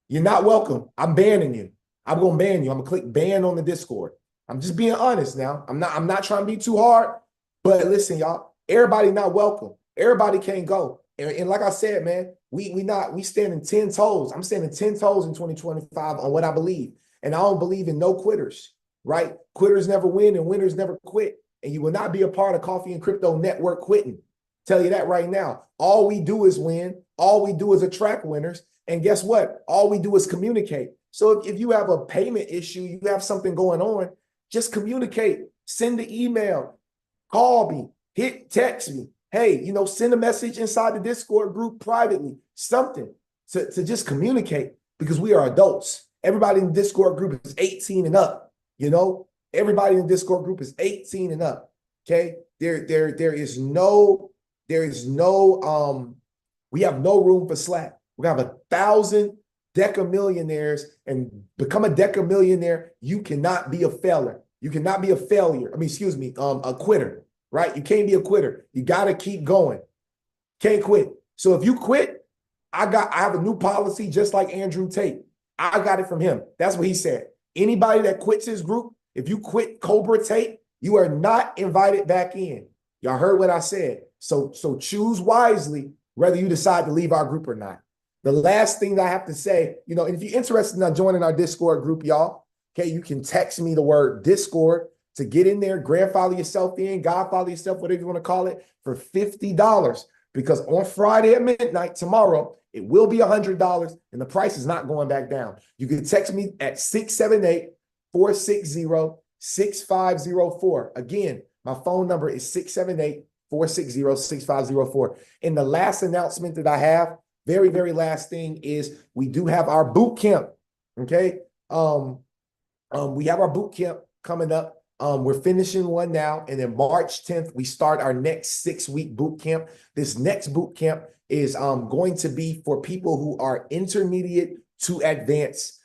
C: You're not welcome. I'm banning you. I'm gonna ban you. I'm gonna click ban on the Discord. I'm just being honest now. I'm not trying to be too hard, but listen, y'all, everybody not welcome. Everybody can't go. And like I said, man, we standing 10 toes. I'm standing 10 toes in 2025 on what I believe. And I don't believe in no quitters, right? Quitters never win and winners never quit. And you will not be a part of Coffee and Crypto Network quitting. Tell you that right now. All we do is win. All we do is attract winners. And guess what? All we do is communicate. So if you have a payment issue, you have something going on, just communicate. Send the email. Call me. Text me. Hey, send a message inside the Discord group privately. Something to just communicate, because we are adults. Everybody in the Discord group is 18 and up. Everybody in the Discord group is 18 and up. Okay. There is no, we have no room for slack. We have 1,000 deca millionaires, and become a deca millionaire. You cannot be a failure. You cannot be a failure. A quitter, right? You can't be a quitter. You got to keep going. Can't quit. So if you quit, I have a new policy, just like Andrew Tate. I got it from him. That's what he said. Anybody that quits his group, if you quit Cobra Tate, you are not invited back in. Y'all heard what I said. So choose wisely whether you decide to leave our group or not. The last thing that I have to say, and if you're interested in joining our Discord group, y'all, okay, you can text me the word Discord to get in there, grandfather yourself in, godfather yourself, whatever you want to call it, for $50. Because on Friday at midnight, tomorrow, it will be $100, and the price is not going back down. You can text me at 678-460-6504. Again, my phone number is 678-460-6504. And the last announcement that I have, very, very last thing, is we do have our boot camp. Okay. We have our boot camp coming up. We're finishing one now, and then March 10th, we start our next 6-week boot camp. This next boot camp is going to be for people who are intermediate to advanced.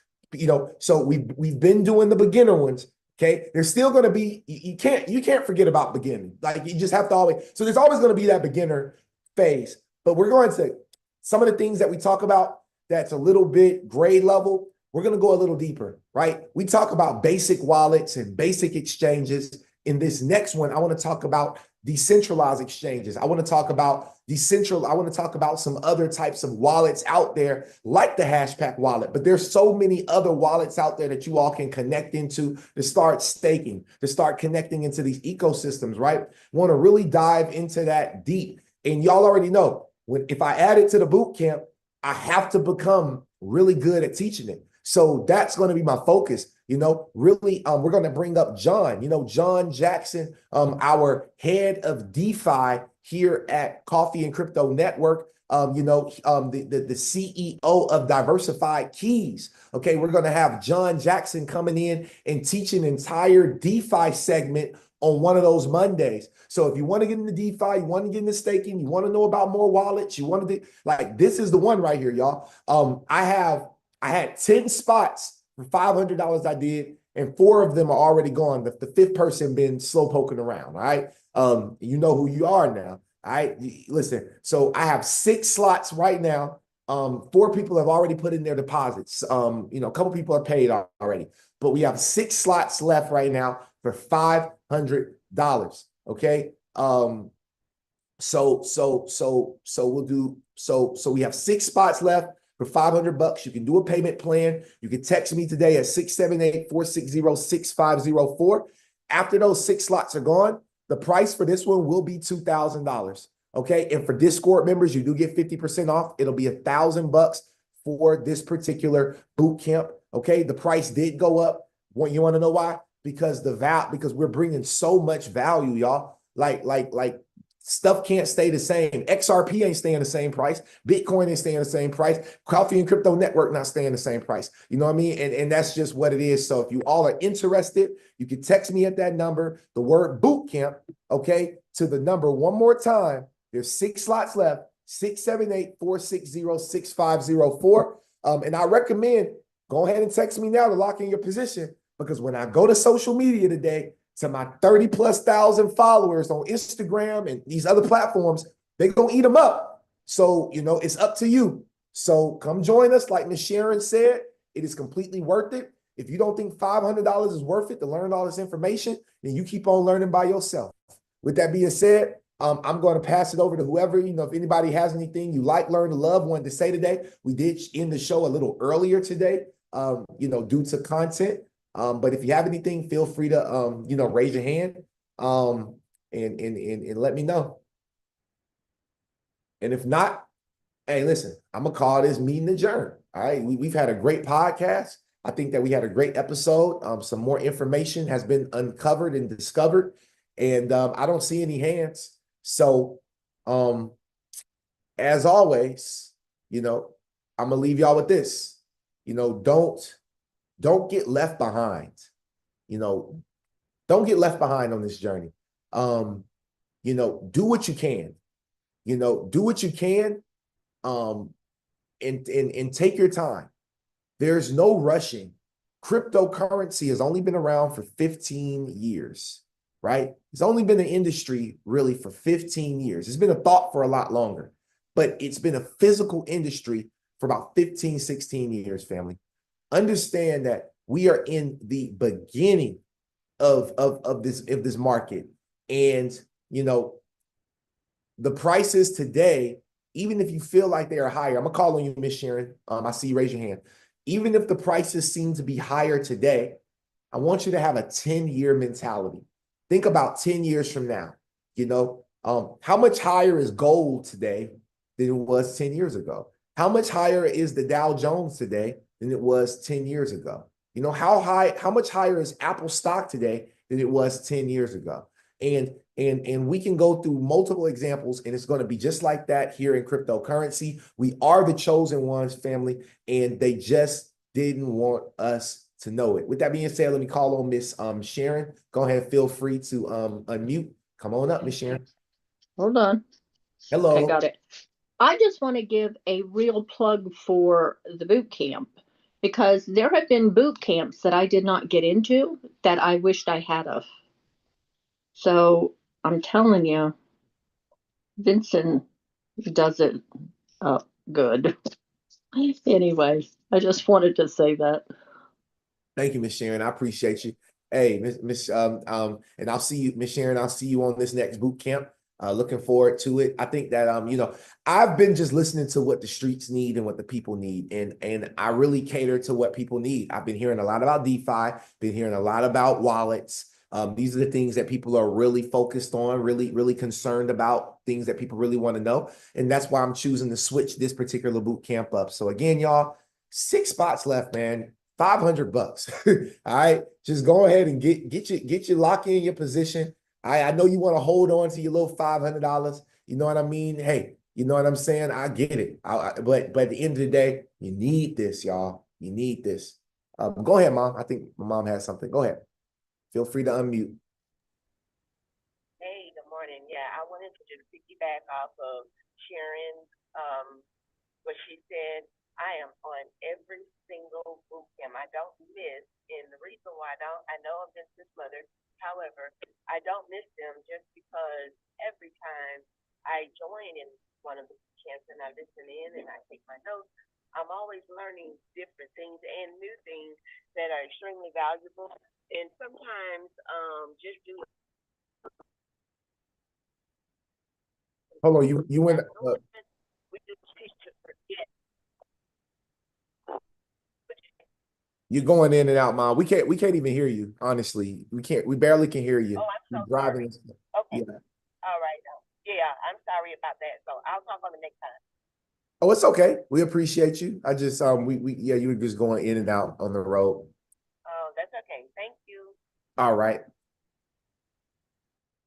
C: So we've been doing the beginner ones. Okay, there's still going to be, you can't forget about beginning. Like, you just have to always, so there's always going to be that beginner phase. But we're going to, some of the things that we talk about that's a little bit grade level, we're going to go a little deeper, right? We talk about basic wallets and basic exchanges. In this next one, I want to talk about decentralized exchanges. I want to talk about some other types of wallets out there, like the Hashpack wallet. But there's so many other wallets out there that you all can connect into to start staking, to start connecting into these ecosystems, right? Want to really dive into that deep. And y'all already know, if I add it to the boot camp, I have to become really good at teaching it. So that's going to be my focus. You know, really, we're going to bring up John, you know, John Jackson, our head of DeFi here at Coffee and Crypto Network. You know, the CEO of Diversified Keys. Okay, we're going to have John Jackson coming in and teach an entire DeFi segment on one of those Mondays. So if you want to get into DeFi, you want to get into staking, you want to know about more wallets, you want to do, like, this is the one right here, y'all. I had 10 spots for $500 I did, and 4 of them are already gone. The 5th person been slow poking around. All right. You know who you are now. All right. Listen, so I have 6 slots right now. 4 people have already put in their deposits. You know, a couple people are paid already, but we have 6 slots left right now for $500. Okay. So we'll do, so we have 6 spots left for $500. You can do a payment plan. You can text me today at 678-460-6504. After those 6 slots are gone, the price for this one will be $2,000. Okay. And for Discord members, you do get 50% off. It'll be $1,000 for this particular boot camp. Okay. The price did go up. You want to know why? Because because we're bringing so much value, y'all. Like stuff can't stay the same. XRP ain't staying the same price. Bitcoin ain't staying the same price. Coffee and Crypto Network not staying the same price. You know what I mean? And that's just what it is. So if you all are interested, you can text me at that number, the word boot camp, okay, to the number one more time. There's 6 slots left, 678-460-6504. And I recommend go ahead and text me now to lock in your position, because when I go to social media today, to my 30,000+ followers on Instagram and these other platforms, they're going to eat them up. So, you know, it's up to you. So come join us. Like Ms. Sharon said, it is completely worth it. If you don't think $500 is worth it to learn all this information, then you keep on learning by yourself. With that being said, I'm going to pass it over to whoever, you know, if anybody has anything you like, learn, to love, wanted to say today. We did end the show a little earlier today, you know, due to content. But if you have anything, feel free to, you know, raise your hand and let me know. And if not, hey, listen, I'm going to call this meeting adjourned. All right. We've had a great podcast. I think that we had a great episode. Some more information has been uncovered and discovered. And I don't see any hands. So as always, you know, I'm going to leave y'all with this. You know, don't get left behind. You know, don't get left behind on this journey. You know, do what you can. You know, do what you can. And take your time. There's no rushing. Cryptocurrency has only been around for 15 years, right? It's only been an industry really for 15 years. It's been a thought for a lot longer, but it's been a physical industry for about 15, 16 years, family. Understand that we are in the beginning of this market. And, you know, the prices today, even if you feel like they are higher, I'm going to call on you, Miss Sharon. I see you raise your hand. Even if the prices seem to be higher today, I want you to have a 10-year mentality. Think about 10 years from now. You know, how much higher is gold today than it was 10 years ago? How much higher is the Dow Jones today than it was 10 years ago? You know, how much higher is Apple stock today than it was 10 years ago? And we can go through multiple examples, and it's going to be just like that here in cryptocurrency. We are the chosen ones, family, and they just didn't want us to know it. With that being said, let me call on Miss Sharon. Go ahead, feel free to unmute. Come on up, Miss Sharon.
G: Hold on.
C: Hello.
G: Okay, got it. I just want to give a real plug for the boot camp, because there have been boot camps that I did not get into that I wished I had of. So I'm telling you, Vincent does it good. Anyway, I just wanted to say that.
C: Thank you, Miss Sharon. I appreciate you. Hey, and I'll see you, Miss Sharon. I'll see you on this next boot camp. Looking forward to it. I think that you know, I've been just listening to what the streets need and what the people need, and I really cater to what people need. I've been hearing a lot about DeFi, been hearing a lot about wallets. These are the things that people are really focused on, really concerned about, things that people really want to know. And that's why I'm choosing to switch this particular boot camp up. So again, y'all, 6 spots left, man. $500. All right. Just go ahead and get your lock in your position. I know you want to hold on to your little $500. You know what I mean? Hey, you know what I'm saying? I get it. But at the end of the day, you need this, y'all. You need this. Go ahead, Mom. I think my mom has something. Go ahead. Feel free to unmute.
H: Hey, good morning. Yeah, I wanted to just piggyback off of Sharon's what she said. I am on every single boot camp. I don't miss, and the reason why I know I'm just this mother. However, I don't miss them just because every time I join in one of the boot camps and I listen in and I take my notes, I'm always learning different things and new things that are extremely valuable. And sometimes just do.
C: Hold on, you went.
H: We just teach to forget.
C: You're going in and out, Mom. We can't even hear you. Honestly, we barely can hear you.
H: Oh, I'm so
C: driving.
H: sorry. Okay.
C: Yeah.
H: All right. Yeah, I'm sorry about that. So I'll talk on the next time.
C: Oh, it's okay. We appreciate you. I just yeah, you were just going in and out on the road.
H: Oh, that's okay. Thank you.
C: All right.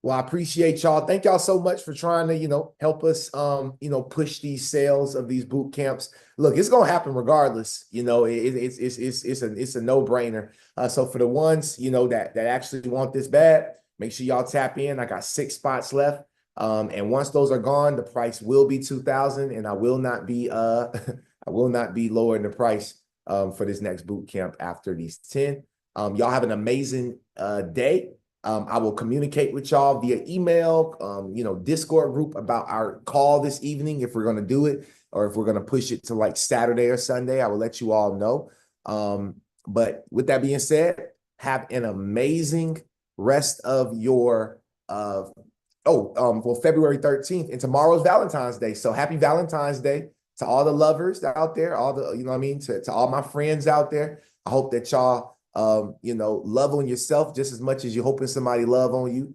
C: Well, I appreciate y'all. Thank y'all so much for trying to, help us, push these sales of these boot camps. Look, it's gonna happen regardless. It's a no-brainer. So for the ones, that actually want this bad, make sure y'all tap in. I got 6 spots left. And once those are gone, the price will be 2,000, and I will not be I will not be lowering the price for this next boot camp after these 10. Y'all have an amazing day. I will communicate with y'all via email, Discord group about our call this evening, if we're going to do it, or if we're going to push it to like Saturday or Sunday. I will let you all know. But with that being said, have an amazing rest of your, February 13th, and tomorrow's Valentine's Day. So happy Valentine's Day to all the lovers out there, all the, to all my friends out there. I hope that y'all love on yourself just as much as you're hoping somebody love on you.